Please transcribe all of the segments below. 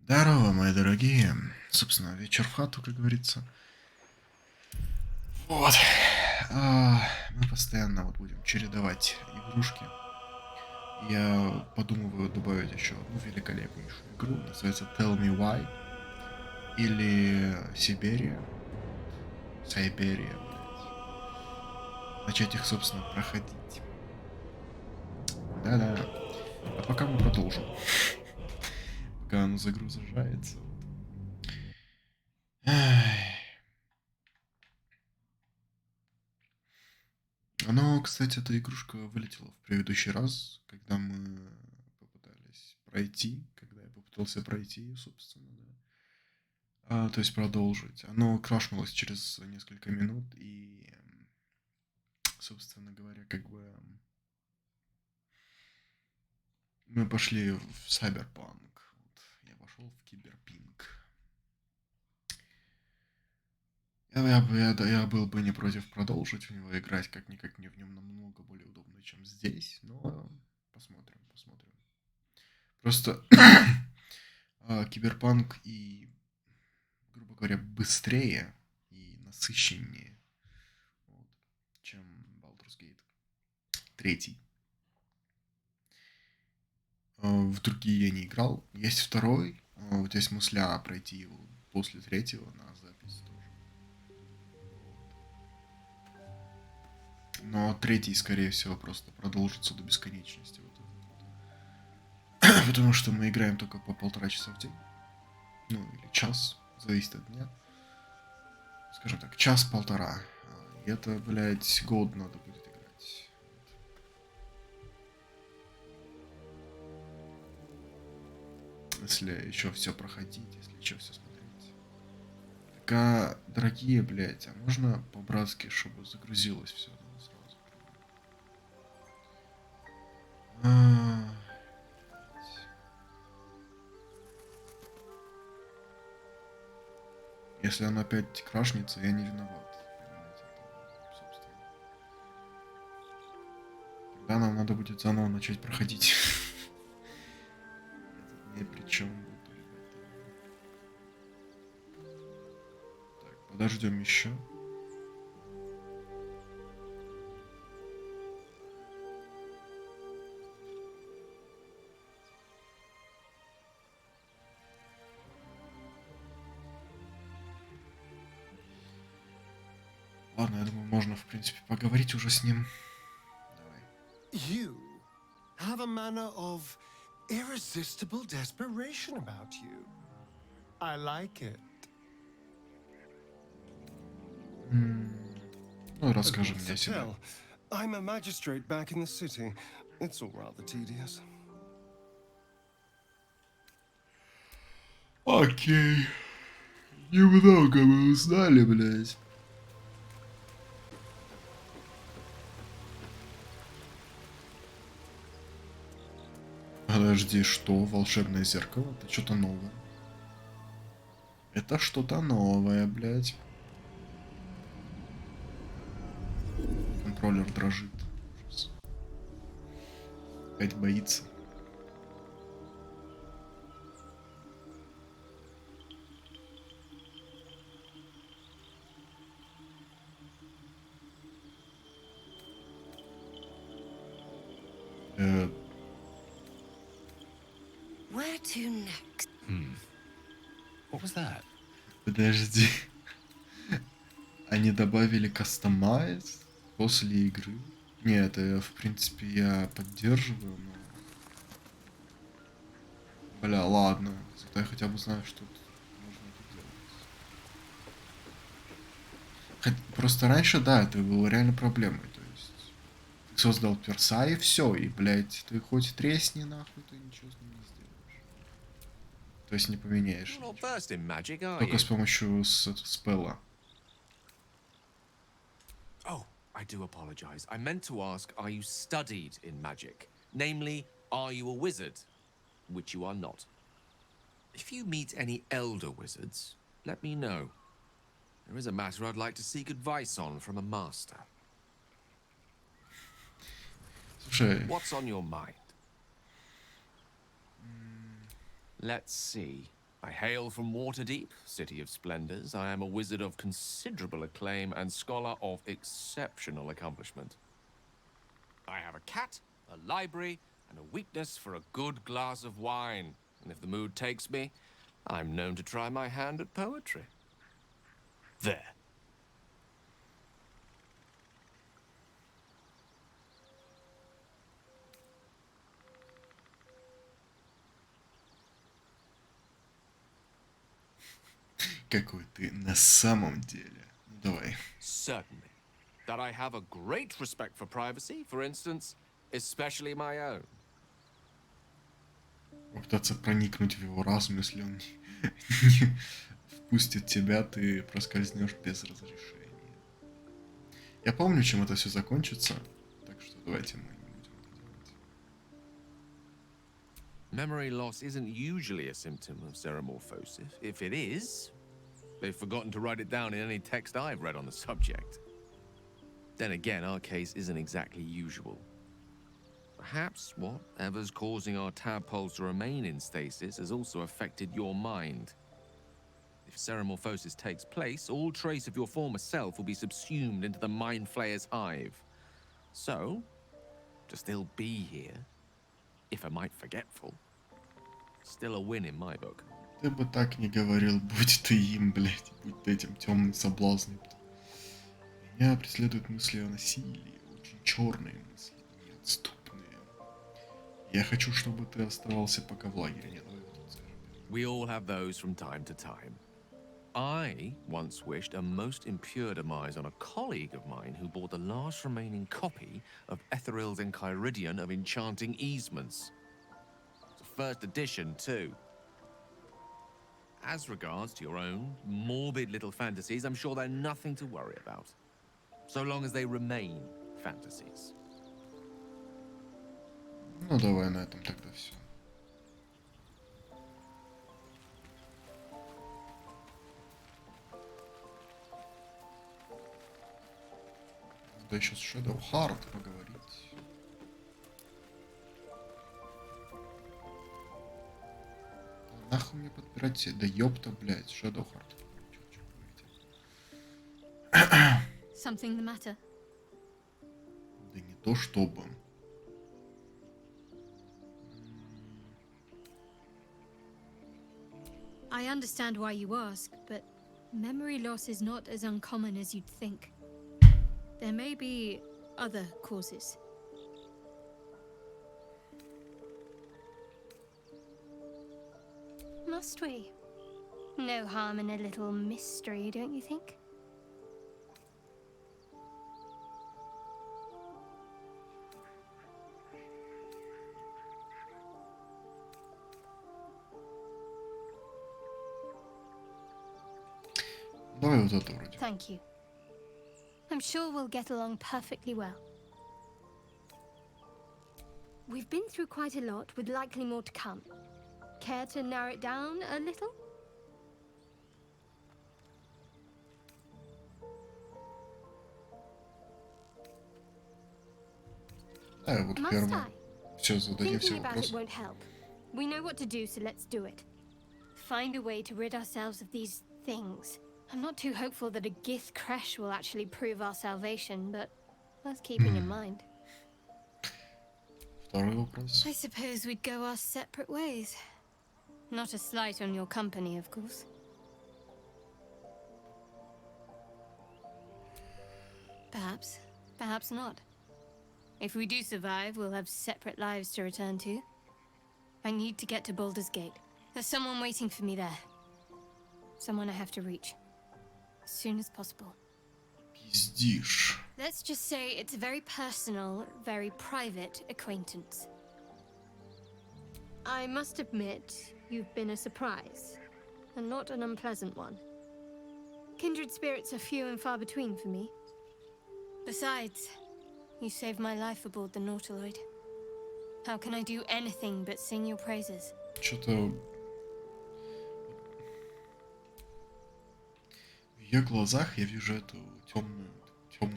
Здорово, мои дорогие. Собственно, вечер в хату, как говорится. Вот. Мы постоянно вот будем чередовать игрушки. Я подумываю добавить еще одну великолепнейшую игру. Называется Tell Me Why. Или Сибирия. Сайберия, блядь. Начать их, собственно, проходить. Да-да. А пока мы продолжим. Пока оно загружается. Ай. Но, кстати, эта игрушка вылетела в предыдущий раз, когда мы попытались пройти, когда я попытался пройти ее, собственно, да. То есть продолжить. Оно крашнулось через несколько минут, и, собственно говоря, как бы мы пошли в Cyberpunk. Вот, я пошел в Киберпинк. Я был бы не против продолжить в него играть, как-никак мне в нем намного более удобно, чем здесь, но посмотрим, посмотрим. Просто Киберпанк и, грубо говоря, быстрее и насыщеннее, вот, чем Baldur's Gate 3. В другие я не играл. Есть второй. Вот есть мысля пройти его после третьего на запись тоже. Но третий, скорее всего, просто продолжится до бесконечности. Вот это вот. Потому что мы играем только по 1,5 часа в день. Ну, или час. Зависит от дня. Скажем так, час-полтора. И это, блядь, год надо будет играть. Если еще все проходить, если еще все смотреть. Так, дорогие, блядь, а можно по-братски, чтобы загрузилось все сразу? А, Если оно опять крашнется, я не виноват. Понимаете, это, собственно. Тогда нам надо будет заново начать проходить. Я тут ни при чем буду, ребята. Так, подождем еще. Ладно, я думаю, можно, в принципе, поговорить уже с ним. Давай. You have a manner of irresistible desperation about you. I like it. Ну, расскажи What's мне о to себе. tell? I'm a magistrate back in the city. It's all rather tedious. Окей. Немного мы узнали, блядь. Подожди, что? Волшебное зеркало? Это что-то новое. Это что-то новое, блядь. Контроллер дрожит. Ужас. Опять боится. Э, Where to next? What was that? Подожди. Они добавили кастомайз после игры. Нет, в принципе, я поддерживаю, но... Бля, ладно. Зато я хотя бы знаю, что тут можно это делать. Просто раньше, да, это было реально проблемой. То есть, ты создал перса и все, и, блядь, ты хоть тресни нахуй, ты ничего с ним не сделаешь. То есть не поменяешь. You're not versed in magic, are Только you? с помощью спелла. Oh, I do apologize. I meant to ask, are you studied in magic? Namely, are you a wizard? Which you are not. If you meet any elder wizards, let me know. There is a matter I'd like to seek advice on from a master. Слушай, What's on your mind? Let's see. I hail from Waterdeep, city of splendors. I am a wizard of considerable acclaim and scholar of exceptional accomplishment. I have a cat, a library, and a weakness for a good glass of wine. And if the mood takes me, I'm known to try my hand at poetry. There. Какой ты на самом деле. Ну давай. Certainly. That I have a great respect for privacy, for instance, especially my own. Попытаться проникнуть в его разум, если он не впустит тебя, ты проскользнешь без разрешения. Я помню, чем это все закончится, так что давайте мы не будем это делать. Memory loss isn't usually a symptom of ceremorphosis. If it is, they've forgotten to write it down in any text I've read on the subject. Then again, our case isn't exactly usual. Perhaps whatever's causing our tadpoles to remain in stasis has also affected your mind. If ceremorphosis takes place, all trace of your former self will be subsumed into the Mind Flayer's hive. So, to still be here, if a mite forgetful, still a win in my book. Ты бы так не говорил, будь ты им, блядь, будь ты этим темным соблазном. Меня преследуют мысли о насилии, очень черные мысли, неотступные. Я хочу, чтобы ты оставался пока в лагере. Нет, давай вот тут скажем. We all have those from time to time. I once wished a most impure demise on a colleague of mine who bought the last remaining copy of Etheril's Enchiridion of Enchanting Easements. It's a first edition, too. As regards to your own morbid little fantasies, I'm sure they're nothing to worry about. So long as they remain fantasies. Ну, давай на этом тогда все. Надо еще с Shadow Heart поговорить. Нахуй мне подбирать себе? Да ёпта, блядь, Shadow Heart. Чё говорите? Something the matter? Да не то чтобы. I understand why you ask, but memory loss is not as uncommon as you'd think. There may be other causes. Must we? No harm in a little mystery, don't you think? Давай вот это вроде. Thank you. I'm sure we'll get along perfectly well. We've been through quite a lot, with likely more to come. Care to narrow it down a little? Да, вот Must первое. I? Все, зададим все Thinking about it вопросы. won't help. We know what to do, so let's do it. Find a way to rid ourselves of these things. I'm not too hopeful that a Gith crash will actually prove our salvation, but worth keeping in mind. Второй вопрос. I suppose we'd go our separate ways. Not a slight on your company, of course. Perhaps. Perhaps not. If we do survive, we'll have separate lives to return to. I need to get to Baldurs Gate. There's someone waiting for me there. Someone I have to reach. As soon as possible. Пиздишь. Let's just say it's a very personal, very private acquaintance. I must admit, you've been a surprise, and not an unpleasant one. Kindred spirits are few and far between for me. Besides, you saved my life aboard the Nautiloid. How can I do anything but sing your praises? Что-то в ее глазах я вижу эту темную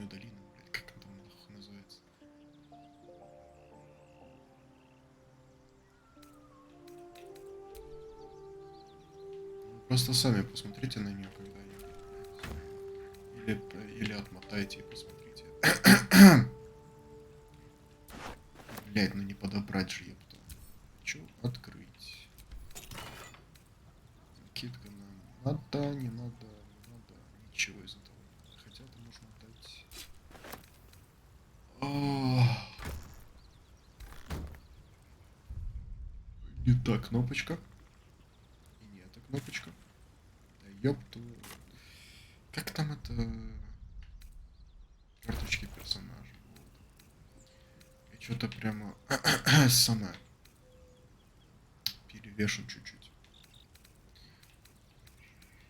долину, блядь, как она там нахуй называется. Просто сами посмотрите на нее, когда или отмотайте и посмотрите. Блять, ну не подобрать же, ёпта. Хочу открыть. Китка нам надо, не надо, не надо. Ничего из этого не надо. Хотя это можно дать. Не та кнопочка. И не эта кнопочка. Да ёпту. Как там это... Карточки персонажа. Вот. И что-то прямо... самое. Перевешу чуть-чуть.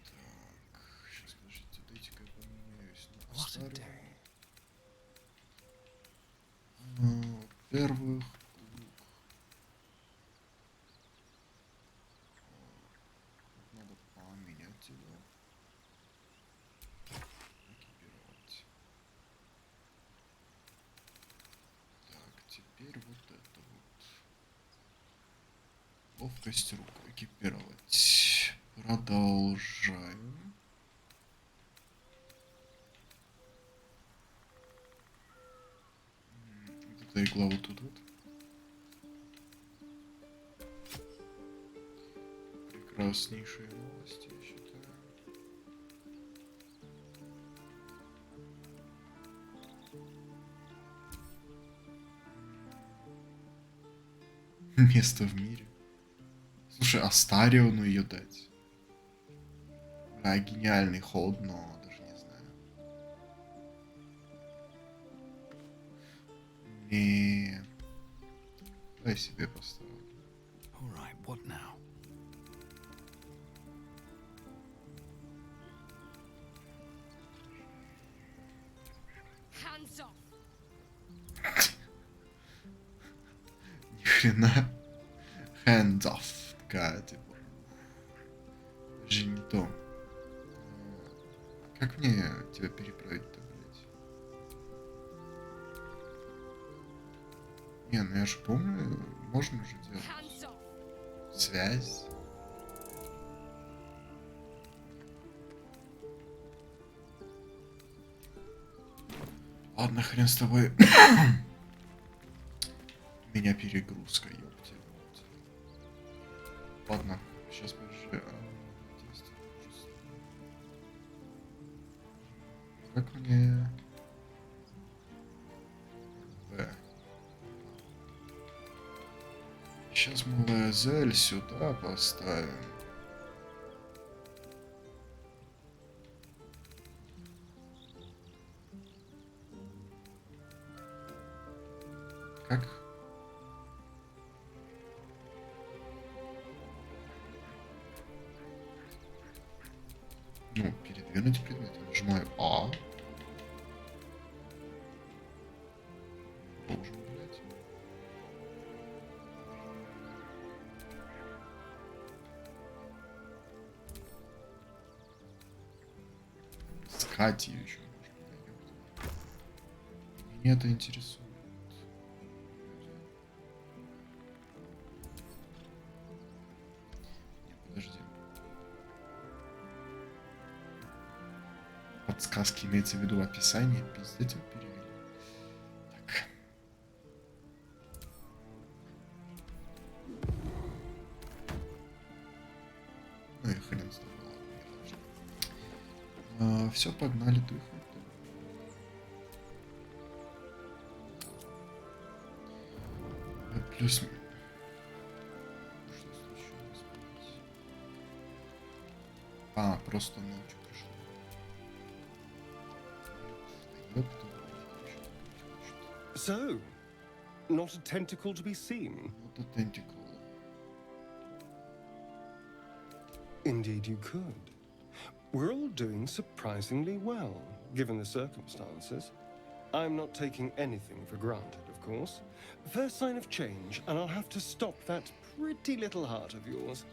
Так, сейчас, подождите, дайте-ка я поменяюсь на старую. Во-первых, лук. Надо поменять его. Экипировать. Так, теперь вот это вот. Ловкость рук экипировать. Продолжаем. Вот эта игла вот тут вот. Прекраснейшие новости, я считаю. Место в мире. Слушай, а Стариону ее дать? А, гениальный ход, но даже не знаю. Не. Дай себе поставлю. All right, what now? Hands off! Ни хрена. Hands off. Такая, типа. Даже не то. Как мне тебя переправить-то, блядь? Не, ну я же помню, можно же делать. Hands off! Связь. Ладно, хрен с тобой. У меня перегрузка, ёпте. Ладно, сейчас подожди. Как мне... Сейчас мы ЛЗЛ сюда поставим. Как? Ну, передвинуть предмет. Я нажимаю А. Должен, блять. Скать ее еще можно. Меня это интересует. Не, подожди. Подсказки имеется в виду описание. Пиздец, его перевели. Так. Ну и хрен с тобой, ладно. Все, погнали, дыхать. Плюс... Что случилось, блядь? А, просто ночью пришло. Ёпта, So, not a tentacle to be seen? вот a tentacle. Indeed you could. We're all doing surprisingly well, given the circumstances. I'm not taking anything for granted, of course. First sign of change, and I'll have to stop that pretty little heart of yours.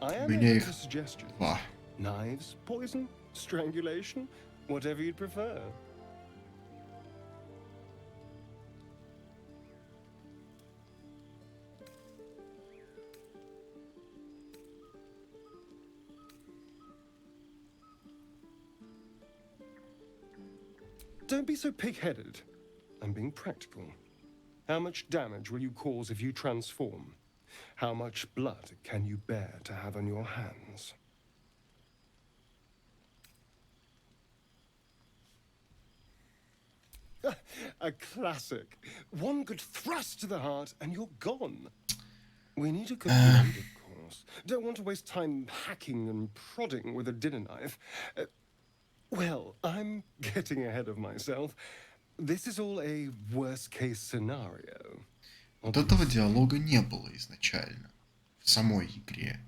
I am Меня open их to suggestions. два. Knives, poison, strangulation, whatever you'd prefer. don't be so pig-headed. I'm being practical. How much damage will you cause if you transform? How much blood can you bear to have on your hands? A classic. One good thrust to the heart and you're gone. We need a good blade, of course. Don't want to waste time hacking and prodding with a dinner knife. Well, I'm getting ahead of myself. This is all a worst-case scenario. Вот этого диалога не было изначально в самой игре.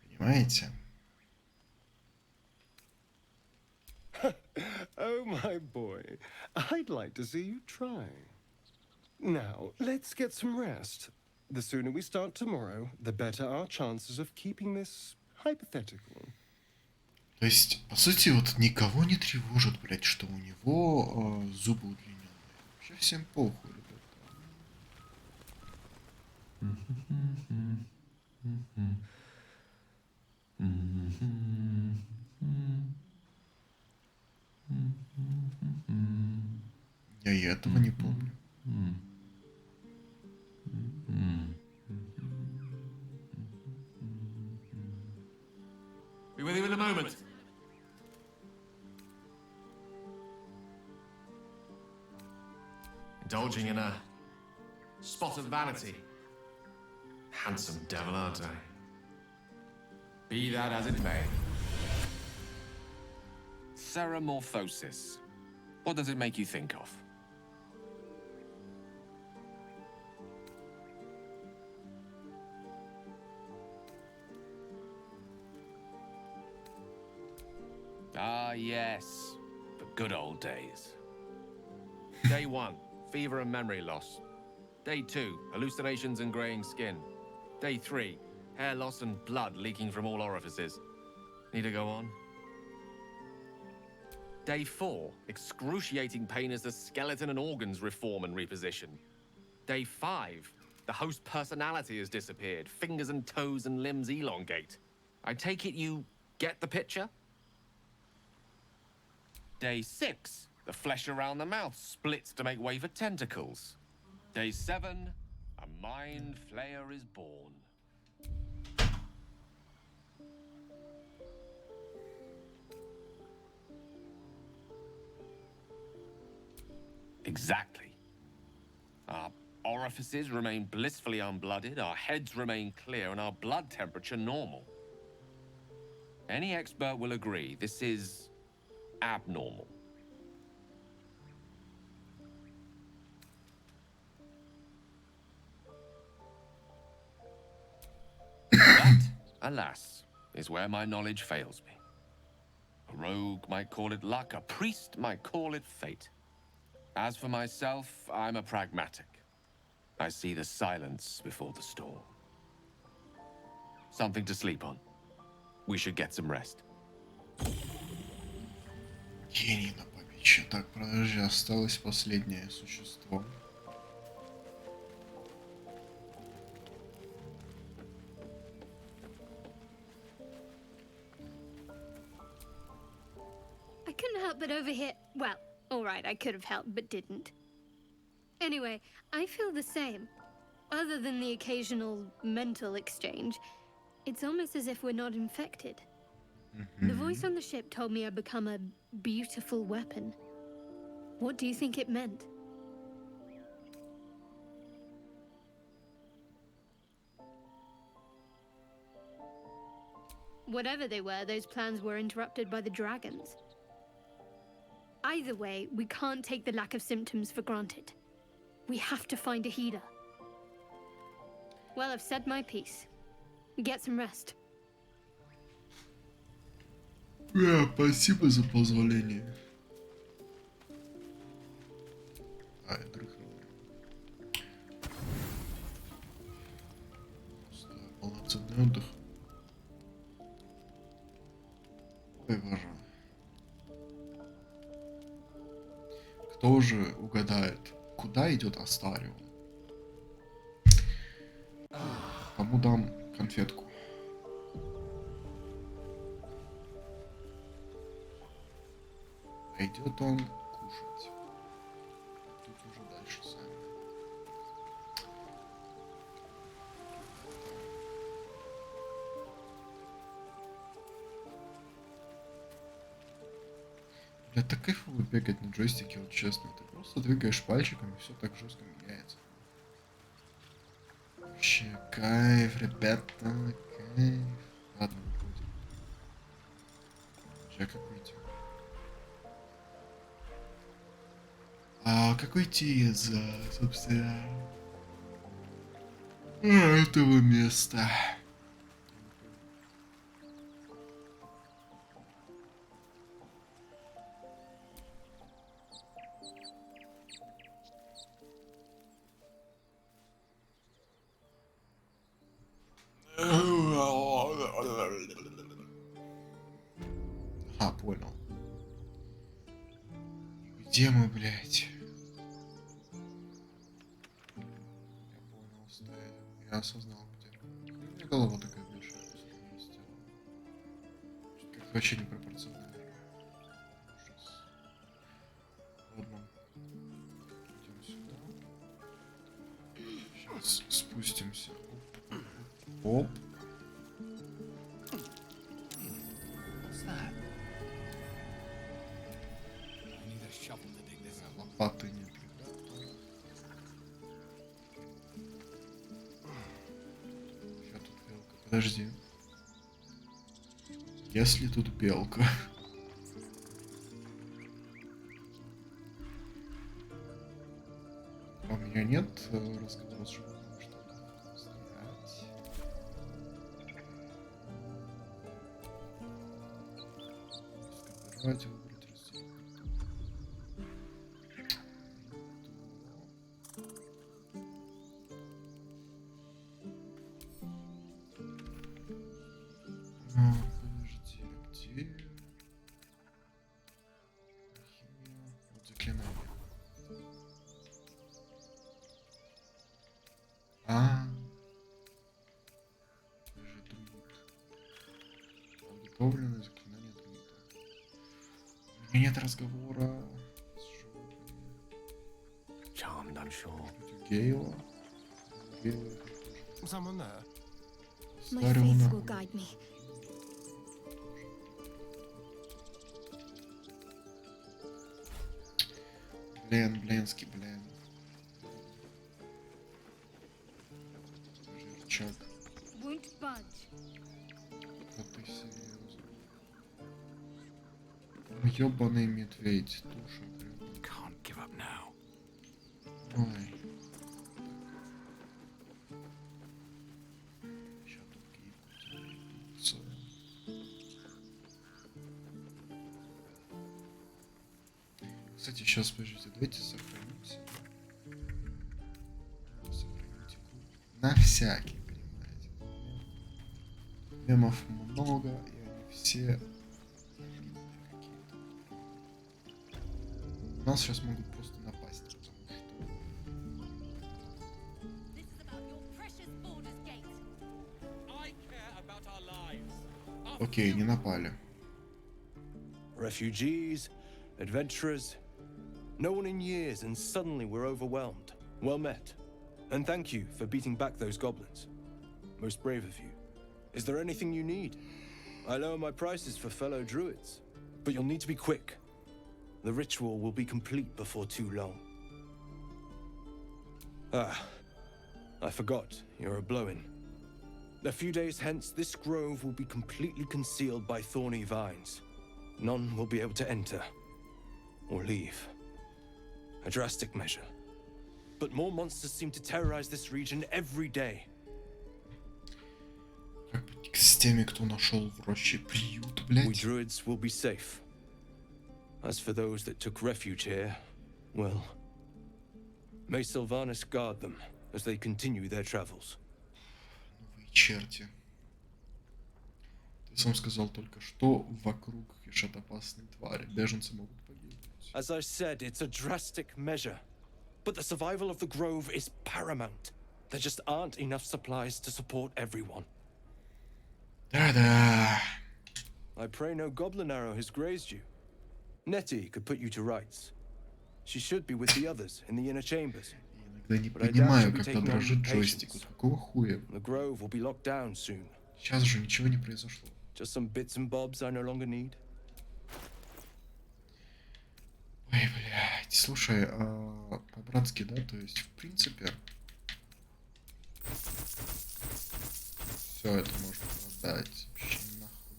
Понимаете? Oh, my boy. I'd like to see you try. Now, let's get some rest. The sooner we start tomorrow, the better our chances of keeping this hypothetical. То есть, по сути, вот никого не тревожит, блядь, что у него зубы удлиненные. Вообще всем похуй, ребята. Я и этого не помню. Be with you in a moment. Indulging in a spot of vanity. Handsome devil, aren't I? Be that as it may. Ceramorphosis. What does it make you think of? Ah, yes. The good old days. Day 1, fever and memory loss. Day 2, hallucinations and graying skin. Day 3, hair loss and blood leaking from all orifices. Need to go on? Day 4, excruciating pain as the skeleton and organs reform and reposition. Day 5, the host personality has disappeared. Fingers and toes and limbs elongate. I take it you get the picture? Day 6, the flesh around the mouth splits to make way for tentacles. Day 7, a mind flayer is born. Exactly. Our orifices remain blissfully unblooded, our heads remain clear, and our blood temperature normal. Any expert will agree this is abnormal. That, alas, is where my knowledge fails me. A rogue might call it luck, a priest might call it fate. As for myself, I'm a pragmatic. I see the silence before the storm. Something to sleep on. We should get some rest. Гений на побичье. Так, подожди, осталось последнее существо. I couldn't help but overhear. Well, alright, I could have helped, but didn't. Anyway, I feel the same. Other than the occasional mental exchange, it's almost as if we're not infected. The voice on the ship told me I'd become a beautiful weapon. What do you think it meant? Whatever they were, those plans were interrupted by the dragons. Either way, we can't take the lack of symptoms for granted. We have to find a healer. Well, I've said my piece. Get some rest. Спасибо за позволение. Я дрыхнул. Просто полноценный отдых. Ой, боже. Кто же угадает, куда идет Астарион? Кому дам конфетку? А идет он кушать. Бля, так кайфово бегать на джойстике, вот честно. Ты просто двигаешь пальчиком, и все так жестко меняется. Вообще, кайф, ребята, кайф. Ладно, выходим. Сейчас как выйти? А как уйти из, собственно, этого места? А, понял. Где мы, блядь? Я понял, стоять. Я осознал, где. У меня голова такая большая после этого сделала. Что-то как-то вообще непропорционально. Ужас. Ладно. Идем сюда. Сейчас спустимся. Оп. What's that? I need a shovel to dig this up. Лопаты нет, ребята. Ща тут белка. Подожди. Если тут белка. А у меня нет разговора с животным, что ли? Стоять. Скопировать, выбрать разделение. Подожди, где? Алхимия. Вот заклинание. Даже друид. Подготовленное заклинание друида. У меня нет разговора с животными. Charmed, I'm sure. Против Гейла. Гейла это тоже. Someone there? My Старый faith нахуй. will guide me. Блинский, блин. Жирчак. Won't budge. Вот ты серьезно. Ёбаный медведь, туша, блин. Can't give up now. Ой. Ща тут гейб. Кстати, сейчас, подождите, давайте сохранимся. Сохраните клуб. На всякий, понимаете. Мемов много, и они все обидные какие-то. Нас сейчас могут просто напасть, потому что... This is about your precious Baldurs Gate. I care about our lives. Окей, не напали. Refugees, adventurers. No one in years, and suddenly we're overwhelmed. Well met. And thank you for beating back those goblins. Most brave of you. Is there anything you need? I lower my prices for fellow druids, but you'll need to be quick. The ritual will be complete before too long. Ah, I forgot, you're a blow-in. A few days hence, this grove will be completely concealed by thorny vines. None will be able to enter or leave. A drastic measure. But more monsters seem to terrorize this region every day. Как быть с теми, кто нашел в роще приют, We блядь? druids will be safe. As for those that took refuge here, well, may Sylvanas guard them as they continue their travels. Ну вы черти. Ты сам сказал только что, вокруг кишат опасные твари. Беженцы могут погибнуть. As I said, it's a drastic measure. But the survival of the grove is paramount. There just aren't enough supplies to support everyone. Да-да. I pray no goblin arrow has grazed you. Nettie could put you to rights. She should be with the others in the inner chambers. Я иногда не But I doubt понимаю, she'll be когда taking on дрожит new джойстик. patients. Вот какого хуя? The grove will be locked down soon. Сейчас же ничего не произошло. Just some bits and bobs I no longer need. Ой, блядь, слушай, по-братски, да, то есть, в принципе, все это можно продать. Вообще нахуй.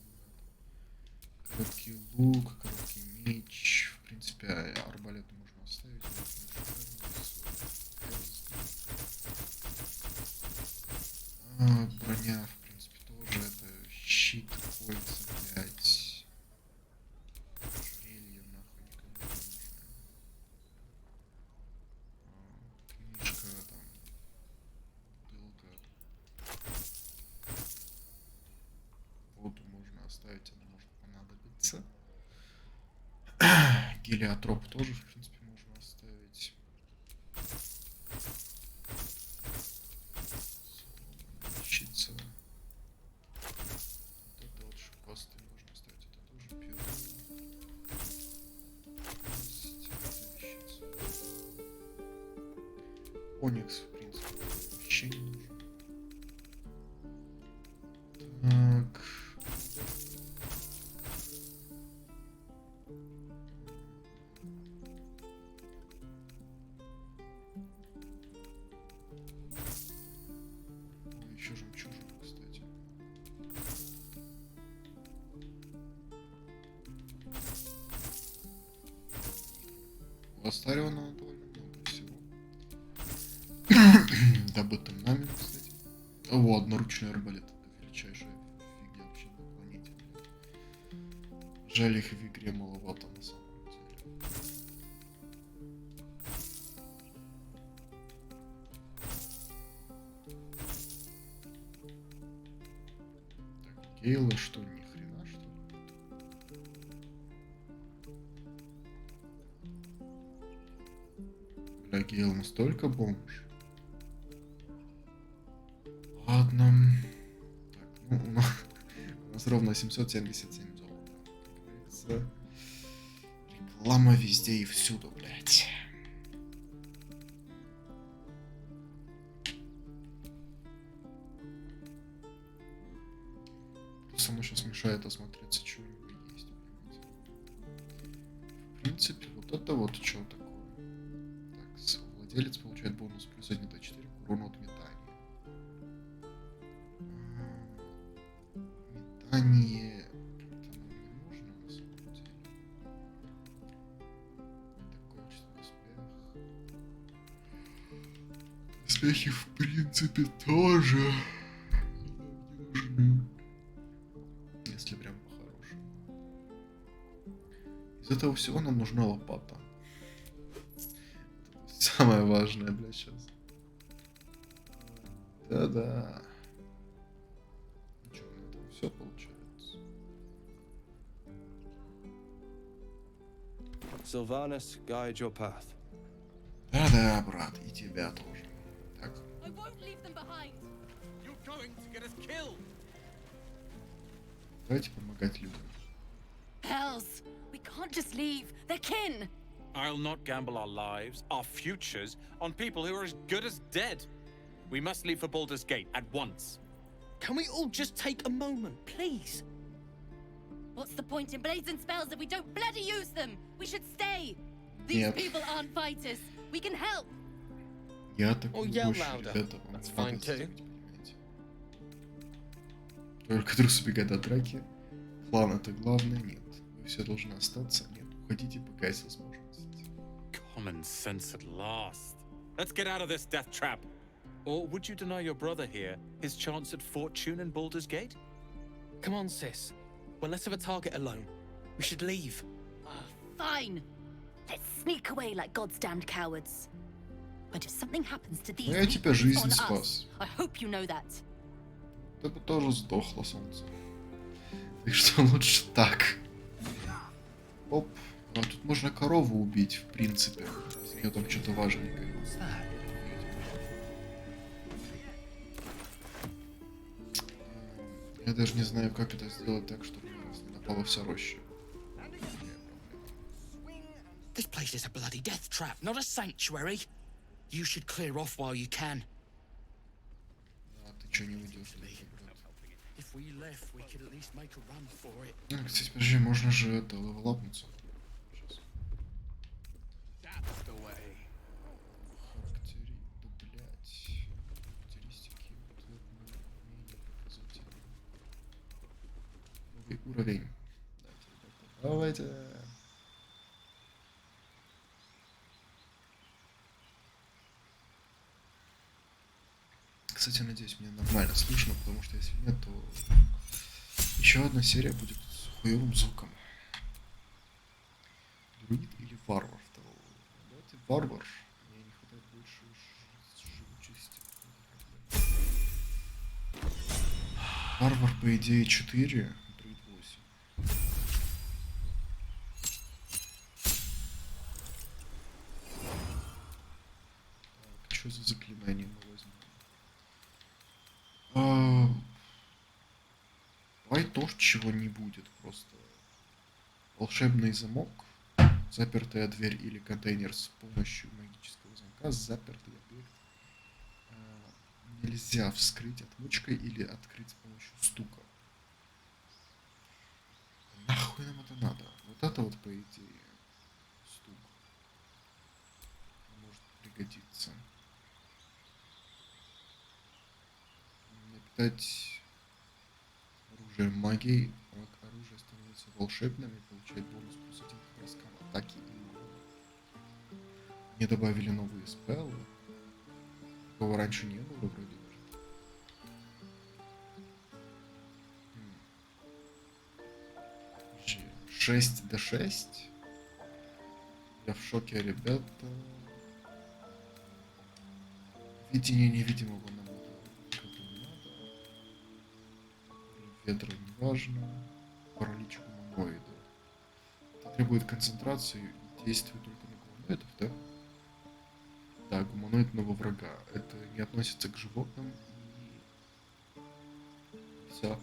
Короткий лук, короткий меч. В принципе, арбалет можно оставить. Броня, в принципе, тоже. Это щит, кольца, блядь. Ожерелье, нахуй, никому не нужно. Книжка, там, бутылка. Воду можно оставить, она может понадобиться. Гелиотроп тоже, в принципе, можно оставить. Вещица. Вот это вот шипастый можно оставить, это тоже перо. Оникс, в принципе, вообще не нужен. Так. Еще жемчужина, кстати. У Астариона довольно много всего. Добытым нами, кстати. О, одноручный арбалет. Это величайшая фигня вообще на планете. Жаль, их в игре маловато на самом деле. Так, Гейла что, ни хрена, что ли? Бля, Гейл настолько бомж. Ладно. Так, ну, у нас ровно 777 золота. Как говорится, реклама везде и всюду, блядь. Просто оно сейчас мешает осмотреться, что у него есть, понимаете? В принципе, вот это вот что такое. Так, владелец получает бонус плюс 1 до 4 к урону от метания. Метание как-то нам не нужно на самом деле. Такой успех. Успехи в принципе тоже нам не нужны. Если прям по-хорошему. Из этого всего нам нужна лопата. Это самое важное, блядь, сейчас. Да-да. Ну что, на этом все получается. Sylvanus, guide your path. Да-да, брат, и тебя тоже. Так. I won't leave them behind. You're going to get us killed. Давайте помогать людям. Hells, we can't just leave. They're kin. I'll not gamble our lives, our futures, on people who are as good as dead. We must leave for Baldurs Gate at once. Can we all just take a moment, please? What's the point in blazing spells if we don't bloody use them? We should stay. These Нет. people aren't fighters. We can help. Я такой Or yell больше, louder. ребята, вам That's не fine надо too. сделать, понимаете? Только трус убегает от драки. План это главное, нет. Вы все должны остаться, нет. Уходите, пока есть возможность. Common sense at last. Let's get out of this death trap. Or would you deny your brother here his chance at fortune in Baldur's Gate? Come on, sis. We're less of a target alone. We should leave. Fine. Let's sneak away like God's damned cowards. But if something happens to these Ну, я тебя people, жизнь it's on us. спас. I hope you know that. Ты бы тоже сдохло, солнце. Так что лучше так. Оп. А тут можно корову убить, в принципе. Из нее там что-то важненькое. What's that? Я даже не знаю, как это сделать так, чтобы на нас не напала вся роща. This place is a bloody death trap, not a sanctuary. You should clear off while you can. А ты чё не уйдешь? If we left, we could at least make a run for it. Кстати, подожди, можно же это левелапнуться. Сейчас. уровень. Давайте, ребята, давайте. Кстати, надеюсь, меня нормально слышно, потому что если нет, то еще одна серия будет с хуевым звуком. Друид или варвар второго? Давайте варвар. Мне не хватает больше живучести. Варвар, по идее, 4, друид 8. Так, что за заклинание мы возьмем? Давай то, чего не будет, просто волшебный замок, запертая дверь или контейнер с помощью магического замка, запертый объект нельзя вскрыть отмычкой или открыть с помощью стука. Нахуй нам это надо? Вот это вот, по идее, стук может пригодиться. Напитать оружие магией. Оружие становится волшебным и получает бонус плюс 1 к броскам атаки и урона. Мне добавили новые спеллы. Такого раньше не было вроде даже. 6d6. Я в шоке, ребята. Видение невидимого нам это не надо. Ветра не важно. Паралич гуманоида. Это требует концентрации и действует только на гуманоидов, да? Да, гуманоидного врага. Это не относится к животным. И все.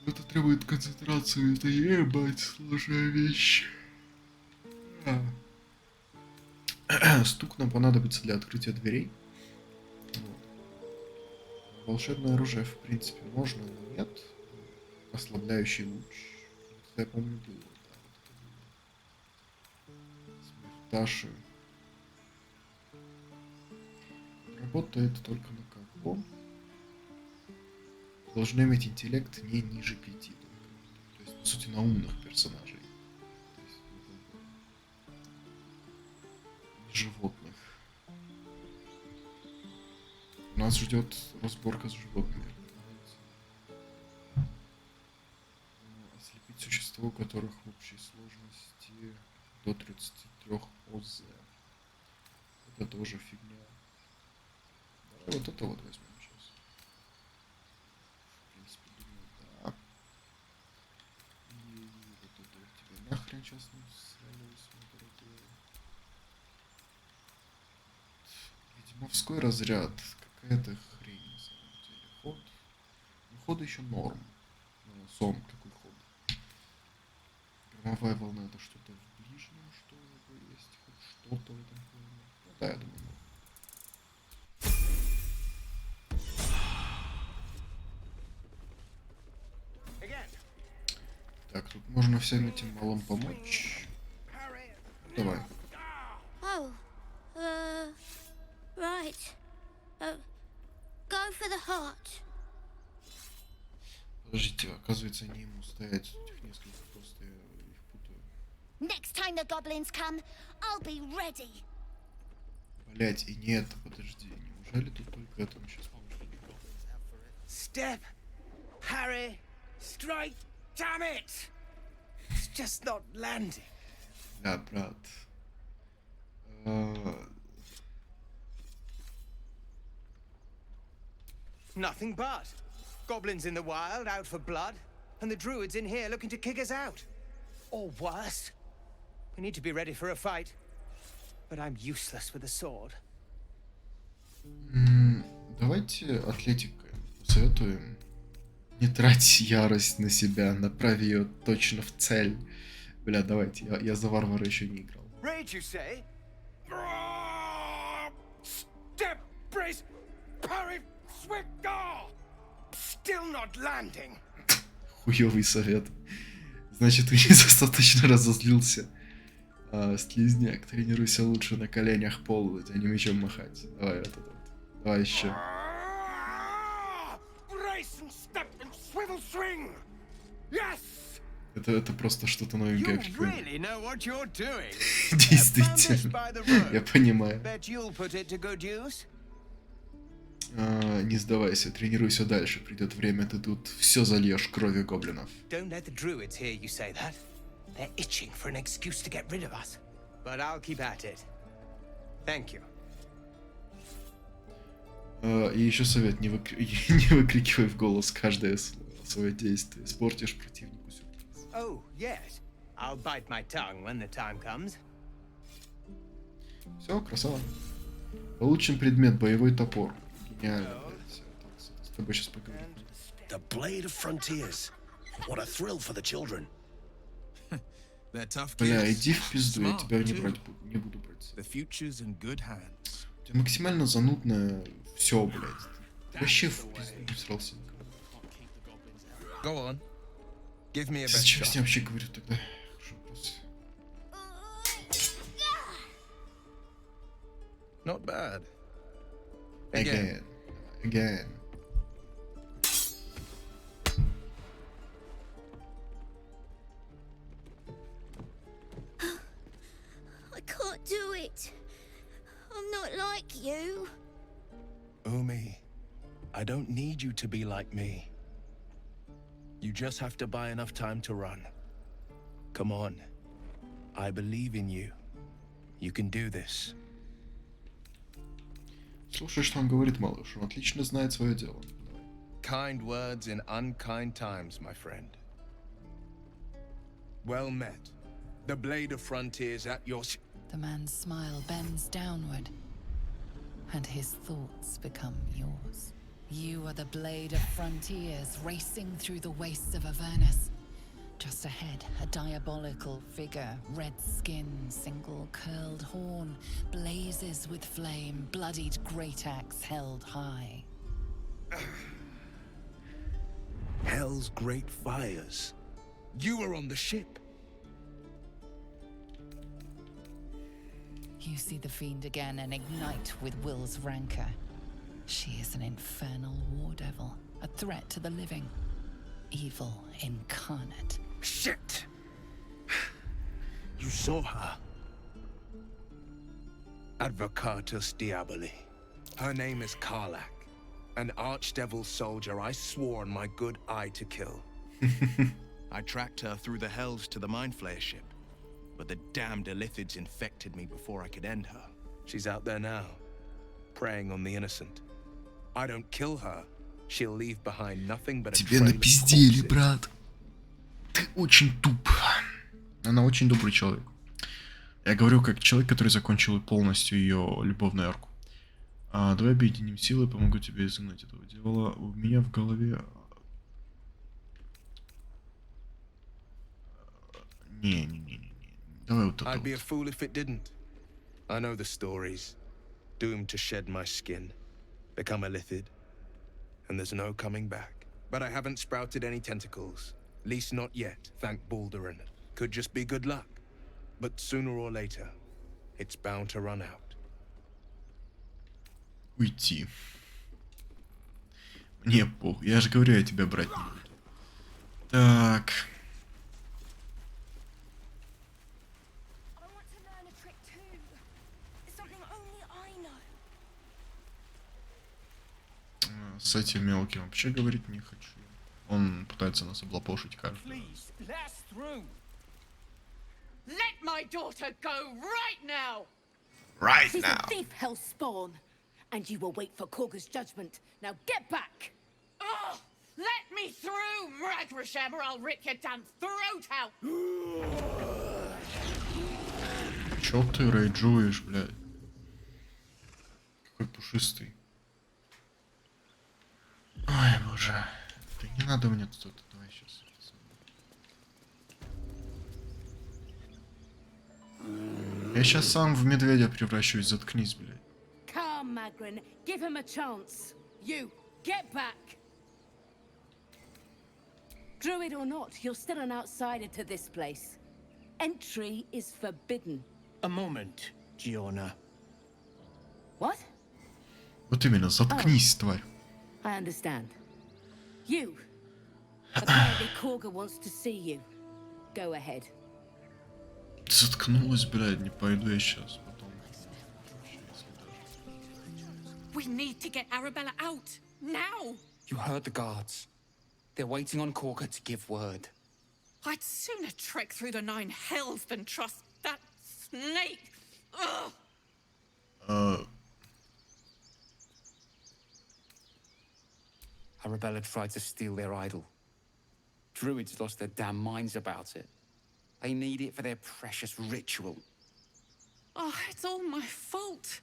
Это требует концентрации. Это ебать сложная вещь. Стук нам понадобится для открытия дверей. Вот. Волшебное оружие, в принципе, можно, но нет. Ослабляющий луч. Это, я помню, было. Да, вот это было. Смерть Таши. Работает только на кого? Должны иметь интеллект не ниже 5. Только. То есть, по сути, на умных персонажей. То есть, животных. Нас ждет разборка с животными. Ослепить существо, у которых в общей сложности до 33 ОЗ. Это тоже фигня. Давай вот это вот возьмем сейчас. В принципе, думаю, да. И вот это вот тебе нахрен сейчас не свалилось, мой дорогой. Ведьмовской разряд. Какая-то хрень на самом деле. Ход. Ну, ход еще норм. Сон, какой ход. Громовая волна — это что-то в ближнем, что у него есть. Хоть что-то в этом плане. Ну да, я думаю, норм. Так, тут можно всем этим малым помочь. Давай. Oh, right. Go for the heart. Подождите, оказывается, не ему стоять. Этих несколько, просто я их путаю. Next time the goblins come, I'll be ready. Блять, и не это, подожди. Неужели тут только это мы сейчас можем? Step, Harry, strike, damn it! It's just not landing. Да, брат. Nothing but. Goblins in the wild, out for blood, and the druids in here looking to kick us out. Or worse. We need to be ready for a fight. But I'm useless with a sword. Давайте атлетикой посоветуем. Не трать ярость на себя, направь ее точно в цель. Бля, давайте, я за варвара еще не играл. Rage, you say? Step, brace, parry, swift, still not landing. Хуёвый совет. Значит, ты недостаточно разозлился. Слизняк, тренируйся лучше на коленях ползать, а не мечом махать. Давай вот это вот. Давай еще. Это просто что-то новенькое. You really know what you're doing. Действительно. Я понимаю. Bet you'll put it to good use. Не сдавайся, тренируйся дальше. Придет время, ты тут все зальешь кровью гоблинов. Don't let the druids hear you say that. They're itching for an excuse to get rid of us. But I'll keep at it. Thank you. И еще совет, не выкрикивай в голос каждое свое действие. Испортишь противнику сюрприз. Oh, yes. I'll bite my tongue when the time comes. Все, красава. Получен предмет, боевой топор. Гениально, блядь. С тобой сейчас поговорим. The blade of frontiers. What a thrill for the children. Бля, иди в пизду, я тебя не буду брать. У тебя максимально занудное все, блядь. Ты вообще в пизду срался. Зачем я с ним вообще говорю тогда? Хорошо, вопрос. Not bad. Again. I can't do it. I'm not like you. Umi, I don't need you to be like me. You just have to buy enough time to run. Come on. I believe in you. You can do this. Слушай, что он говорит, малыш. Он отлично знает свое дело. Kind words in unkind times, my friend. Well met. The blade of frontiers at your... The man's smile bends downward, and his thoughts become yours. You are the blade of frontiers racing through the wastes of Avernus. Just ahead, a diabolical figure, red skin, single curled horn, blazes with flame, bloodied great axe held high. Hell's great fires. You were on the ship. You see the fiend again and ignite with Will's rancor. She is an infernal war devil, a threat to the living. Evil incarnate. Shit! You saw her. Advocatus Diaboli. Her name is Karlak, an archdevil soldier I swore on my good eye to kill. I tracked her through the hells to the Mind Flayer ship, but the damned Illithids infected me before I could end her. She's out there now, preying on the innocent. I don't kill her, she'll leave behind nothing but a Тебе trail of напиздели, corpses. брат. Ты очень туп. Она очень добрый человек. Я говорю, как человек, который закончил полностью ее любовную арку. Давай объединим силы, помогу тебе изгнать этого дьявола. У меня в голове... Не. Давай вот это I'd be a вот. fool if it didn't. I know the stories. Doomed to shed my skin, become a Lithid, and there's no coming back. But I haven't sprouted any tentacles. Least not yet, thank Baldurin. Could just be good luck. But sooner or later, it's bound to run out. Уйти. Мне похуй. Я же говорю, я тебя брать не буду. Так. С этим мелким вообще говорить не хочу. Он пытается нас облапошить, кажется. Let my daughter go right now! Right She's now. a thief, hell spawn, and you will wait for Korga's judgment. Now get back! Oh, let me through, Mragrasham, or I'll rip your damn throat out! Чё ты рейджуешь, блядь? Какой пушистый. Ой, боже. Да не надо мне тут это. Давай сейчас. Я сейчас сам в медведя превращусь, заткнись, блядь. Come, Magrin, give him a chance. You, get back! Druid or not, you're still an outsider to this place. Entry is forbidden. A moment, Giona. What? Вот именно, заткнись, тварь. I understand. You. Apparently Korga wants to see you. Go ahead. Заткнулась, блядь, не пойду я сейчас. Потом. We need to get Arabella out now. You heard the guards. They're waiting on Korga to give word. I'd sooner trek through the 9 hells than trust that snake. Ugh. Arabella tried to steal their idol. Druids lost their damn minds about it. They need it for their precious ritual. Oh, it's all my fault.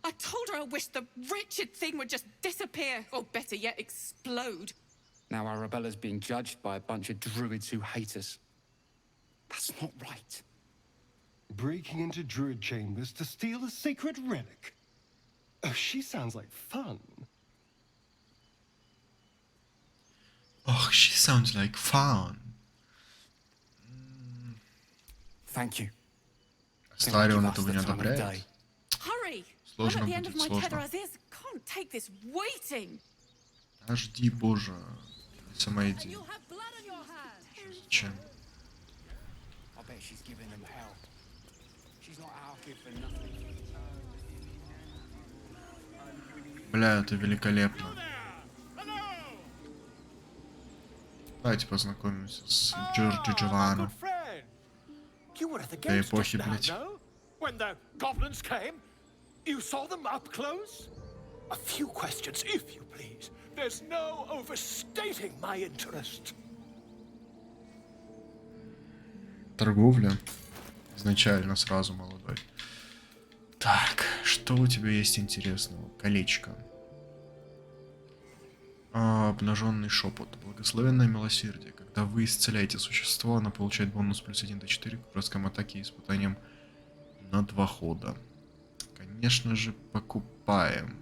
I told her I wished the wretched thing would just disappear, or better yet, explode. Now Arabella's being judged by a bunch of druids who hate us. That's not right. Breaking into druid chambers to steal a sacred relic. Oh, she sounds like fun. Oh, she sounds like fun. Thank you. Старион этого не одобряет. Hurry! Сложно I'm at the end of будет, my tether сложно. as is. Can't take this waiting. Жди, боже. Сама иди. Зачем? I bet she's giving them hell. She's not out here for nothing. Бля, это великолепно. Давайте познакомимся с Джорджи Джованно. You were at the До gates эпохи, just now, блядь. no? When the goblins came? You saw them up close? A few questions, if you please. There's no overstating my interest. Торговля. Изначально сразу молодой. Так, что у тебя есть интересного? Колечко. Обнаженный шепот. Благословенное милосердие. Когда вы исцеляете существо, оно получает бонус плюс 1 до 4 к броском атаке и испытаниям на 2 хода. Конечно же, покупаем.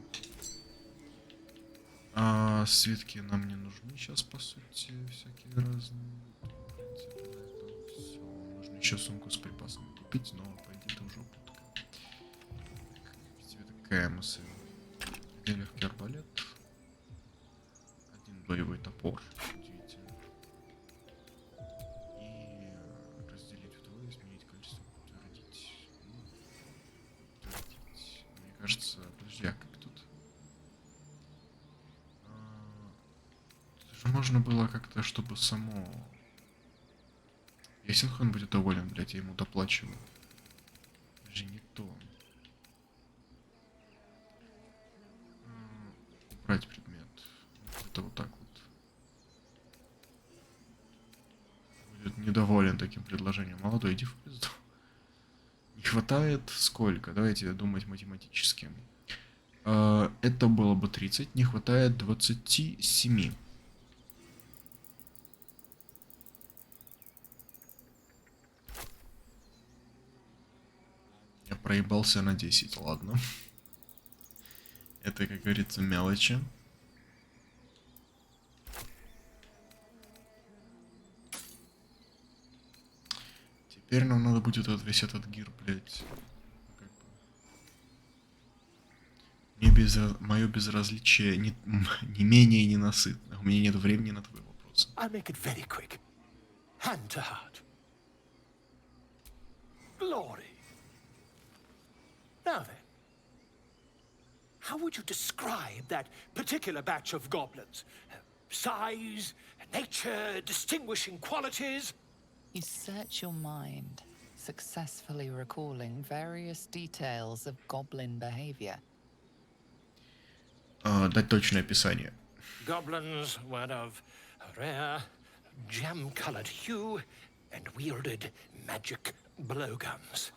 Свитки нам не нужны сейчас, по сути, всякие разные. В принципе, на этом все. Нужно еще сумку с припасами купить, но пойди ты уже утка. Тебе такая мысль. Где легкий арбалет? Один боевой топор. Удивительно. И разделить вдвое, изменить количество, подтвердить. Подтвердить. Мне кажется, подожди, а как тут? Это же можно было как-то, чтобы само... Есенхан будет доволен, блядь, я ему доплачиваю. Это же не то. Убрать предмет. Это вот так вот. Будет недоволен таким предложением. Молодой, иди в пизду. Не хватает сколько? Давайте думать математически. Это было бы 30, не хватает 27. Я проебался на 10, ладно. Это, как говорится, мелочи. Теперь нам надо будет весь этот гир, блядь. Как бы. Мое безразличие не менее ненасытно. У меня нет времени на твои вопросы. I'll make it very quick. Hand to heart. Glory. Now then, how would you describe that particular batch of goblins? Size, nature, distinguishing qualities? You search your mind, successfully recalling various details of goblin behavior. Дать точное описание. Goblins were of rare, jam-colored hue and wielded magic blowguns.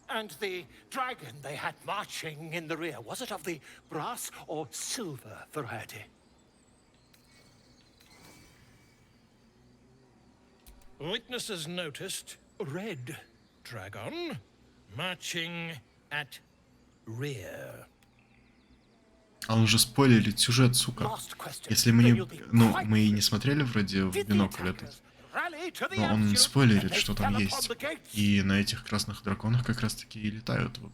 And the dragon they had marching in the rear, was it of the brass or silver variety? Witnesses noticed red dragon marching at rear. А он же спойлерит сюжет, сука. Если мы не... Ну, мы и не смотрели вроде в бинокль этот. Но он спойлерит, что там есть. И на этих красных драконах как раз таки и летают. Вот...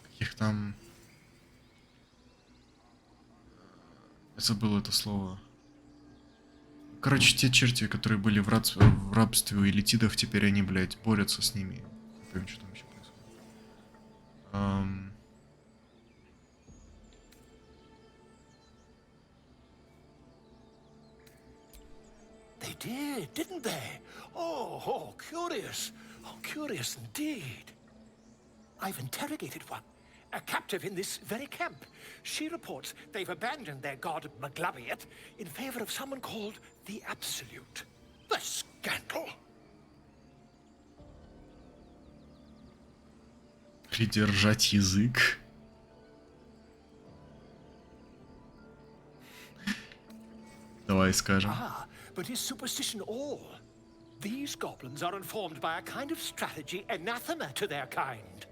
каких там... Я забыл это слово. Короче, те черти, которые были в рабстве у элитидов, теперь они, блядь, борются с ними. Не помню, что там еще происходит. They did, didn't they? Oh, curious. Oh, curious indeed. I've interrogated one, a captive in this very camp. She reports they've abandoned their god Maglabiet in favor of someone called the Absolute. The scandal! Придержать язык. Давай скажем. But is superstition all? These goblins are informed by a kind of strategy anathema to their kind.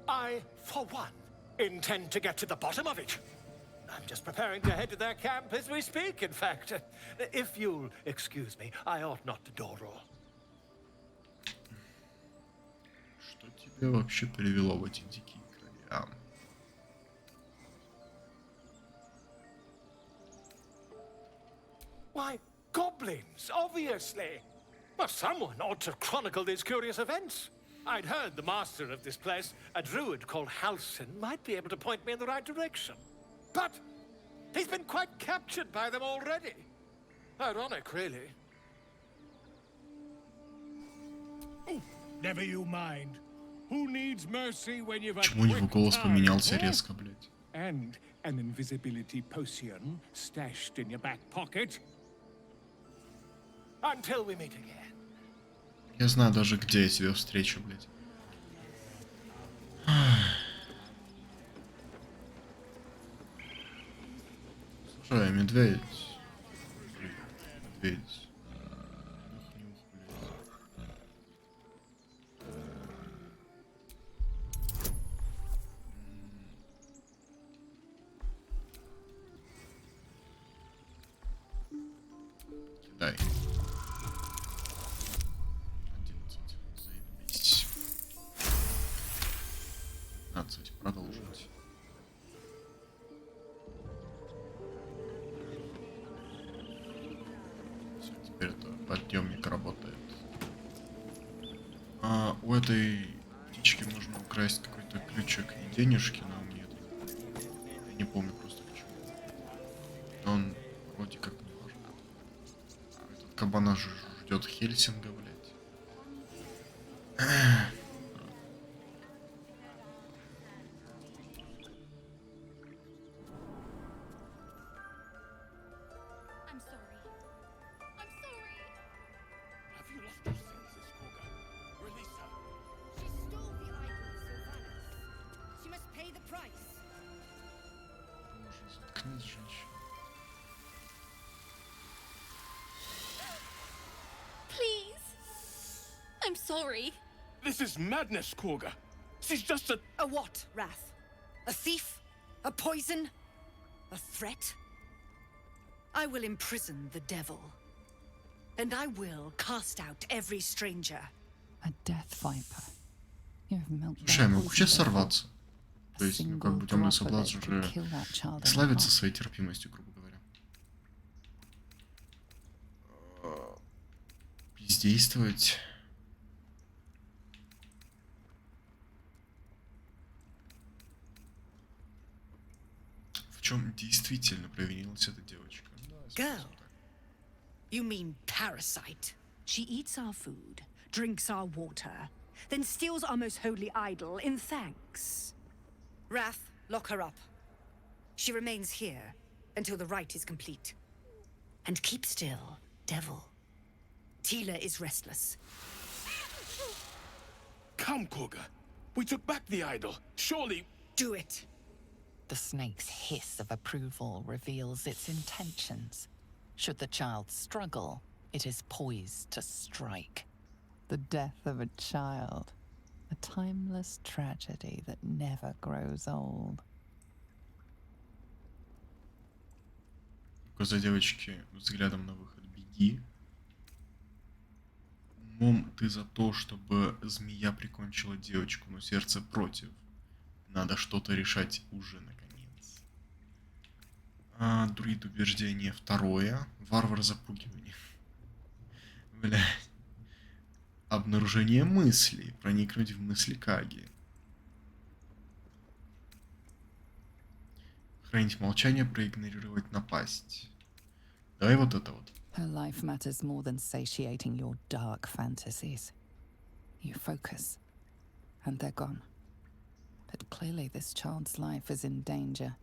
I, for one, intend to get to the bottom of it. I'm just preparing to head to their camp as we speak, in fact. If you'll excuse me, I ought not to dawdle. Что тебя вообще привело в эти дикие края? Why, goblins, obviously. Well, someone ought to chronicle these curious events. I'd heard the master of this place, a druid called Halsin, might be able to point me in the right direction. But he's been quite captured by them already. Ironic, really. Oh, never you mind. Who needs mercy when you've Почему у него голос поменялся резко, блядь? And an invisibility potion stashed in your back pocket? Until we meet again. Я знаю даже, где я тебя встречу, блядь. Слушай, медведь. Медведь. Кидай. 11. Заебись. 15. Продолжить. Все, теперь это подъемник работает. У этой птички можно украсть какой-то ключик и денежки, но мне это... Я не помню просто почему. Но он вроде как не важен. Этот кабана ждет Хельсинга, блядь. I'm sorry. I'm sorry. Have you lost your senses, Koga? Release her. She stole the idol of Sylvanas. She must pay the price. Боже, заткнись, женщина. Please. I'm sorry. This is madness, Koga. She's just a... A what, Wrath? A thief? A poison? A threat? I will imprison the devil. And I will cast out every stranger. A death viper. You have milked Слушай, я their могу сейчас poison. сорваться. То есть, ну, как бы темный Single соблазн drop of it уже could kill that child in славится half. своей терпимостью, грубо говоря. Бездействовать. В чем действительно провинилась эта девочка? Girl? You mean parasite? She eats our food, drinks our water, then steals our most holy idol in thanks. Wrath, lock her up. She remains here until the rite is complete. And keep still, devil. Tila is restless. Come, Koga. We took back the idol. Surely... Do it. The snake's hiss of approval reveals its intentions. Should the child struggle, it is poised to strike. The death of a child. A timeless tragedy that never grows old. Глаза девочки взглядом на выход. Беги. Умом ты за то, чтобы змея прикончила девочку, но сердце против. Надо что-то решать уже, наконец. Друид убеждение второе. Варвар запугивание. Блядь. Обнаружение мыслей. Проникнуть в мысли Каги. Хранить молчание, проигнорировать напасть. Давай вот это вот. Her life matters more than satiating your dark fantasies. You focus, and they're gone. But clearly this child's life is in danger.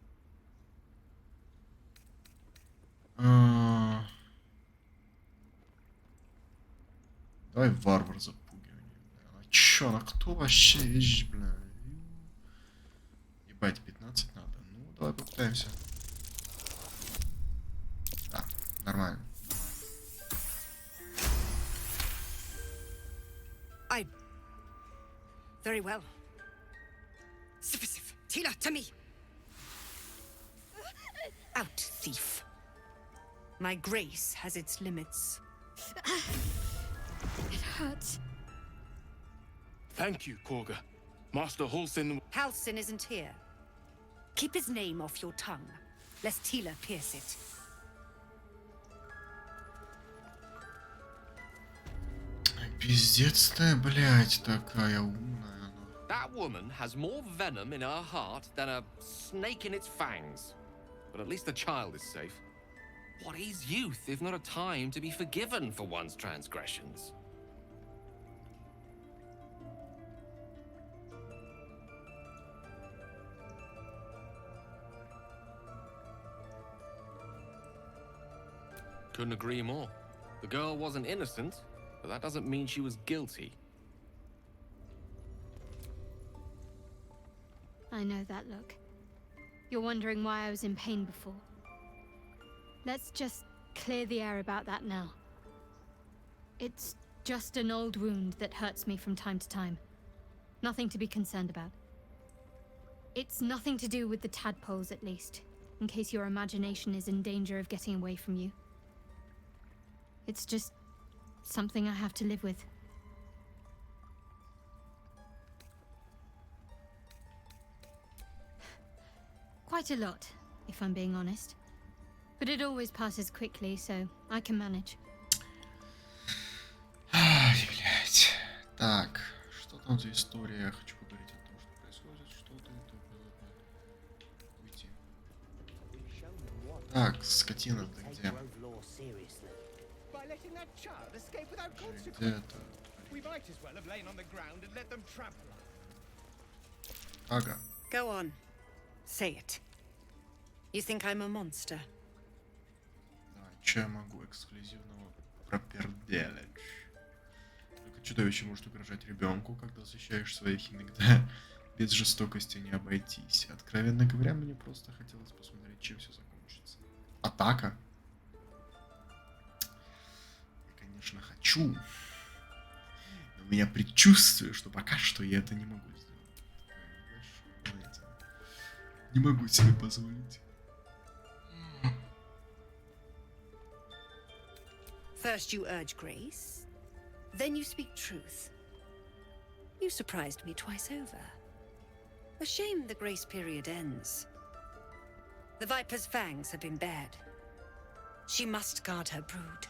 Давай варвар запугивание. А чё, она кто вообще вещь, бля? Ебать, 15 надо. Ну, давай попытаемся. Да, нормально. Very well. Tila, to me! Out, thief. My grace has its limits. It hurts. Thank you, Korga. Master Halsin... Halsin isn't here. Keep his name off your tongue, lest Tila pierce it. Пиздец-то, блядь, такая умная. That woman has more venom in her heart than a snake in its fangs. But at least the child is safe. What is youth if not a time to be forgiven for one's transgressions? Couldn't agree more. The girl wasn't innocent, but that doesn't mean she was guilty. I know that look. You're wondering why I was in pain before. Let's just clear the air about that now. It's just an old wound that hurts me from time to time. Nothing to be concerned about. It's nothing to do with the tadpoles, at least, in case your imagination is in danger of getting away from you. It's just something I have to live with. Quite a lot, if I'm being honest. But it always passes quickly, so I can manage. Ай, блядь. Так, что там за история? Я хочу поговорить о том, что происходит, что-то уйти. Так, скотина, ты где? Где это? Ага. Go on. Say it. You think I'm a monster? Давай, что я могу эксклюзивного проперделить? Только чудовище может угрожать ребенку, когда защищаешь своих, иногда без жестокости не обойтись. Откровенно говоря, мне просто хотелось посмотреть, чем все закончится. Атака? Я, конечно, хочу. Но у меня предчувствие, что пока что я это не могу сделать. Не могу себе позволить. First you urge grace, then you speak truth. You surprised me twice over. A shame the grace period ends. The Viper's fangs have been bared. She must guard her brood.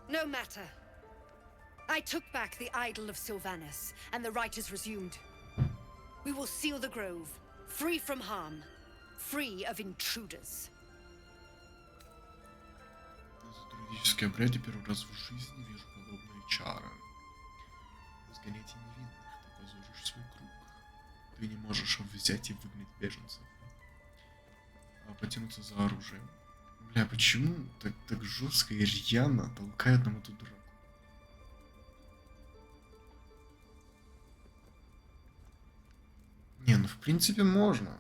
No matter. I took back the idol of Sylvanus, and the rite is resumed. We will seal the grove, free from harm, free of intruders. Друидический обряд, и первый раз в жизни вижу подобные чары. Сгоняйте невинных, ты позоришь свой круг. Ты не можешь взять и выгнать беженцев. А потянуться за оружием. Бля, почему так жестко и рьяно толкает нам эту драку? Не, ну в принципе можно.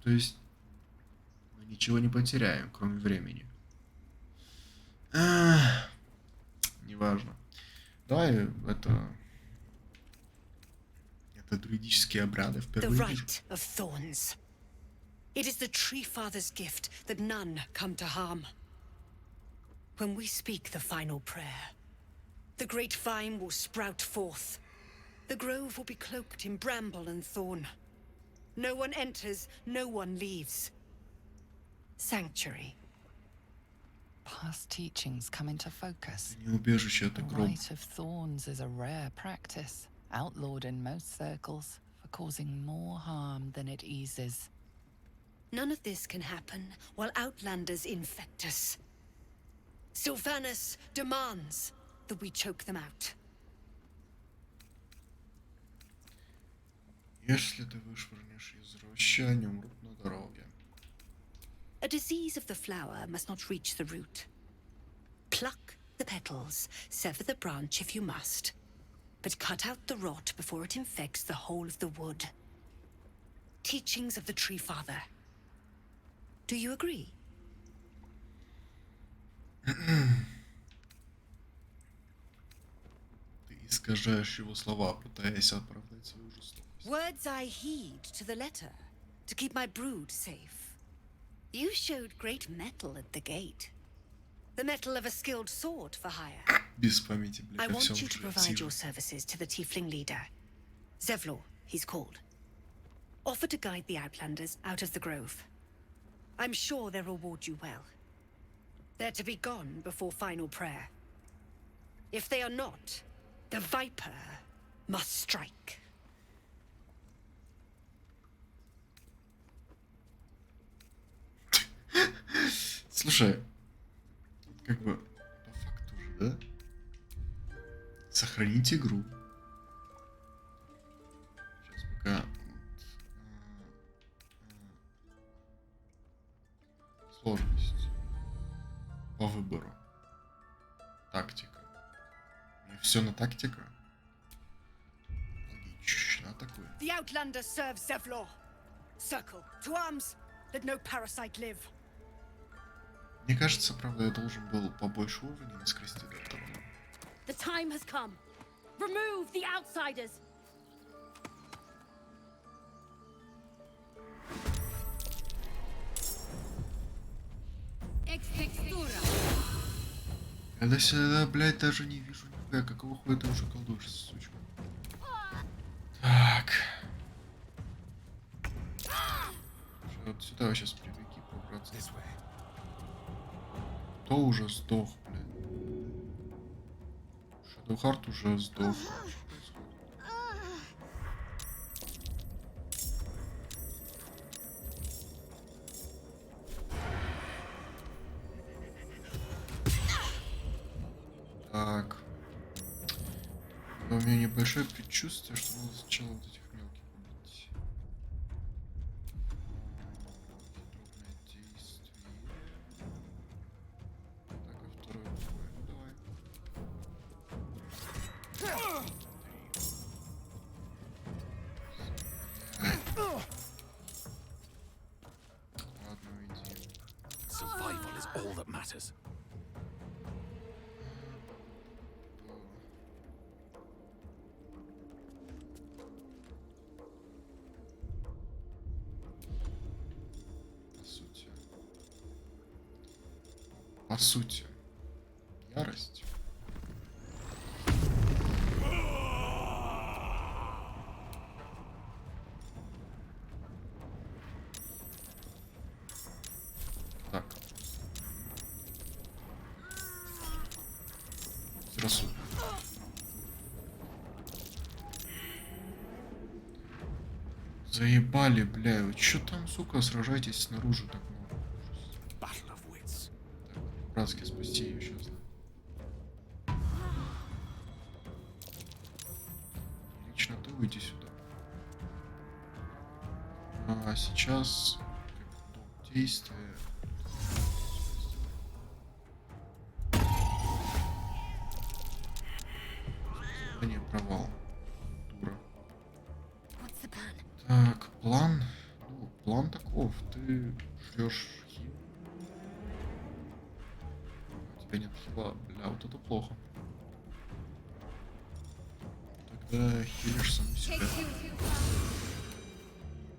То есть мы ничего не потеряем, кроме времени. Неважно. Давай это друидические обряды впервые вижу. Of thorns. It is the Tree Father's gift that none come to harm. When we speak the final prayer, the great vine will sprout forth. The grove will be cloaked in bramble and thorn. No one enters, no one leaves. Sanctuary. Past teachings come into focus. Не убежище, это The гроб. Rite of Thorns is a rare practice, outlawed in most circles for causing more harm than it eases. None of this can happen while Outlanders infect us. Sylvanus demands that we choke them out. Если ты вышвырнешь из рощи, они умрут на дороге. A disease of the flower must not reach the root. Pluck the petals, sever the branch if you must, but cut out the rot before it infects the whole of the wood. Teachings of the Tree Father. Do you agree? Ты искажаешь его слова, пытаясь оправдать свою жестокость. Words I heed to the letter, to keep my brood safe. You showed great mettle at the gate. The mettle of a skilled sword for hire. Без памяти, I блядь, о want всем you to provide your services to the Tiefling leader. Zevlor, he's called. Offer to guide the Outlanders out of the grove. I'm sure they'll reward you well. They're to be gone before final prayer. If they are not, the Viper must strike. Слушай, как бы по факту же, да? Сохранить игру. Сейчас пока сложность по выбору. Тактика. И все на тактика. Логично такое. The Outlander serves Zevlor. Circle, to arms. Let no parasite live. Мне кажется, правда, я должен был побольше уровней наскрести до этого. The time has come. Remove the outsiders. Я до сюда, блядь, даже не вижу нифига, какого хуя ты уже колдуешь, сучка. Так. Вот сюда сейчас прибеги, пробраться. Кто уже сдох, блядь? Шадоухарт уже сдох. Так. У меня небольшое предчувствие, что надо сначала вот этих мелких убить. Дробное действие. Так, а второй какой? Давай. 3. Ладно, уйди. Survival is all that matters. По сути, ярость. Так. Здравствуй. Заебали, бля. Вы чё там, сука, сражаетесь снаружи так много? Братски, спасти ее сейчас. Лично ты выйди сюда. А сейчас как действие. Не провал. Дура. Так, план. Ну, план таков. Ты ждешь. Тебя нет хила, бля, вот это плохо. Тогда хилишь сам себя.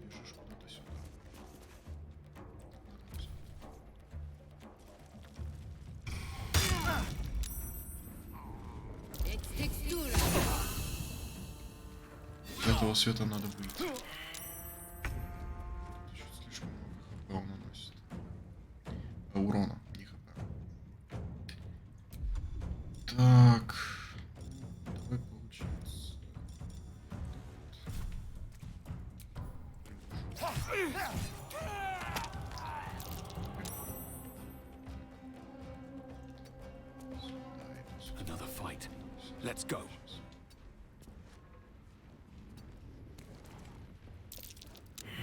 Бежишь куда-то сюда. С этого света надо выйти. урона, не хп. Так. Давай получается. Another fight. Let's go.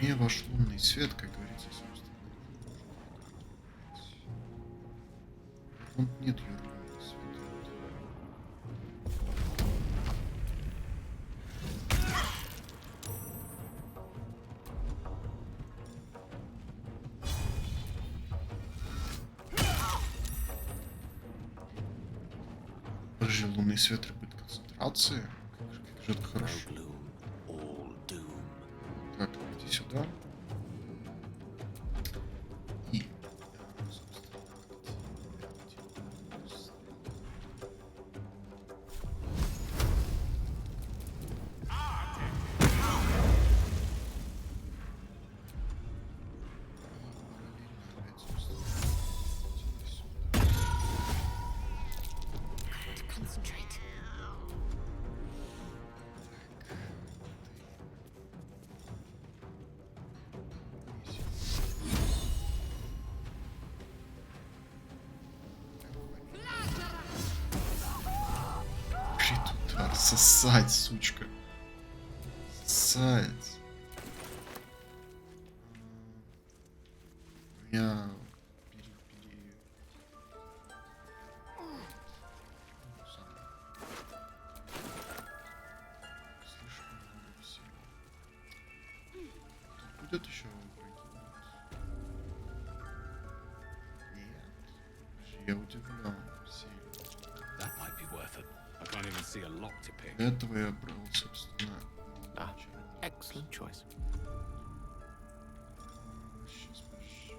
Не ваш лунный свет, как говорится, собственно. Он нет ее лунного света. Подожди, лунный свет требует концентрации? Как же это хорошо. Так, иди сюда. И, собственно, Concentrate. удар, сосать, сучка. Сосать. Я слишком много всего. Тут будет еще прокинуть? Нет. Я удивлен сильно. That might be worth it. I can't even see a lock to pick. Для этого я брал, собственно, Excellent choice. Сейчас, подожди.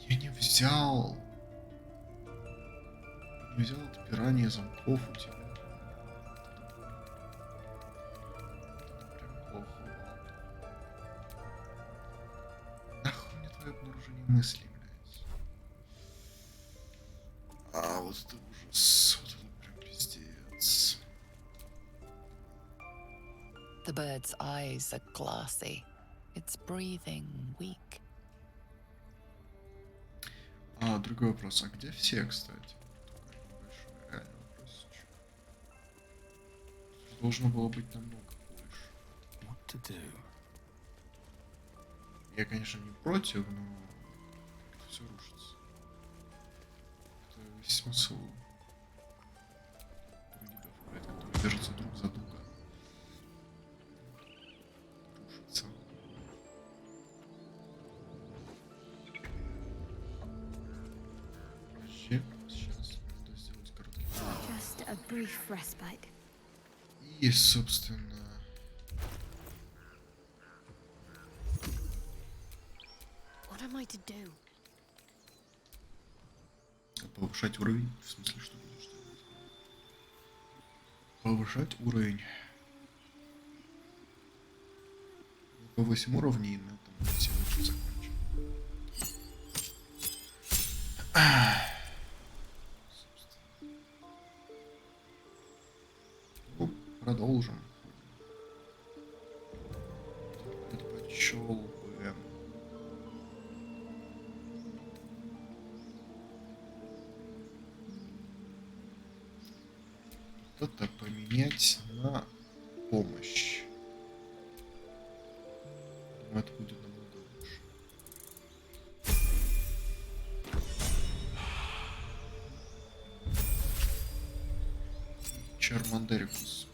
Я не взял. Не взял отпирание замков у тебя. Это прям плохо, ладно. Нахуй мне твое обнаружение мыслей, блядь. А, вот это ужас. Вот это прям пиздец. The bird's eyes are glassy. Its breathing weak. А, другой вопрос. А где все, кстати? Такой небольшой реальный вопрос. Должно было быть намного больше. What to do? Я, конечно, не против, но как-то все рушится. Это весь смысл друидов, блядь, которые держатся друг за друга. Рушится. Вообще, сейчас надо сделать короткий. Just a brief respite. И, собственно... What am I to do? Повышать уровень? В смысле, что будешь делать? Повышать уровень. По 8 уровней, на этом мы сегодня закончим. Ну, продолжим. Предпочел бы... это поменять на помощь. Думаю, это будет намного лучше. Чармандерикус.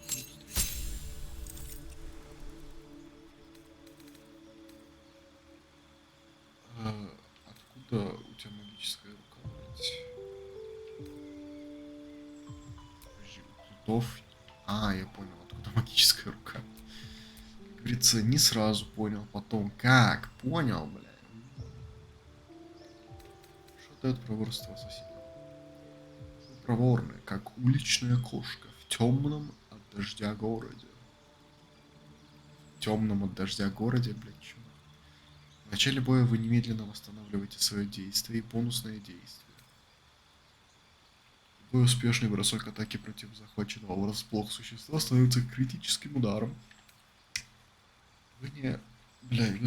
Откуда у тебя магическая рука, блядь? А, я понял, откуда магическая рука. Как говорится, не сразу понял, потом как понял, бля. Что дает проворство ассасина? Проворная, как уличная кошка в темном, дождя городе. В темном от дождя городе, блядь, чё? В начале боя вы немедленно восстанавливаете свое действие и бонусное действие. Любой успешный бросок атаки против захваченного врасплох существа становится критическим ударом. Вы не... Блядь,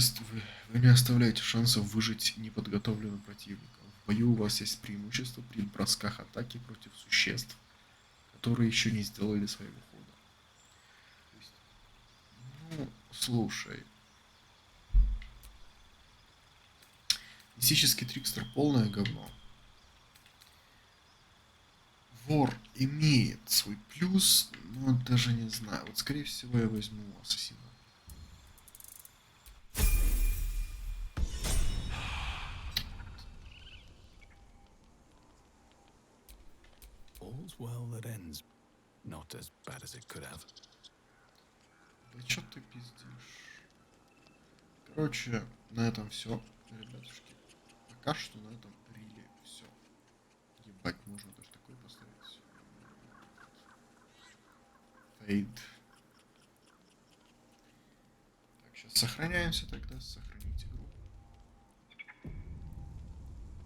вы не оставляете шансов выжить неподготовленным противникам. В бою у вас есть преимущество при бросках атаки против существ, которые еще не сделали своего хода. То есть, ну, слушай. Мистический трикстер полное говно. Вор имеет свой плюс, но даже не знаю. Вот скорее всего я возьму ассасина. All's well that ends not as bad as it could have. Да чё ты пиздишь? Короче, на этом все, ребятушки. Пока что на этом рили все. Ебать, можно даже такой поставить. Фейд. Так, сейчас сохраняемся тогда. Сохранить игру.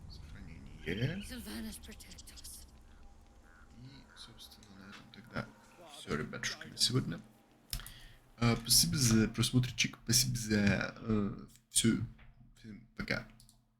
Сохранение. И, собственно, на этом тогда все, ребятушки, на сегодня. Спасибо за просмотрчик, спасибо за все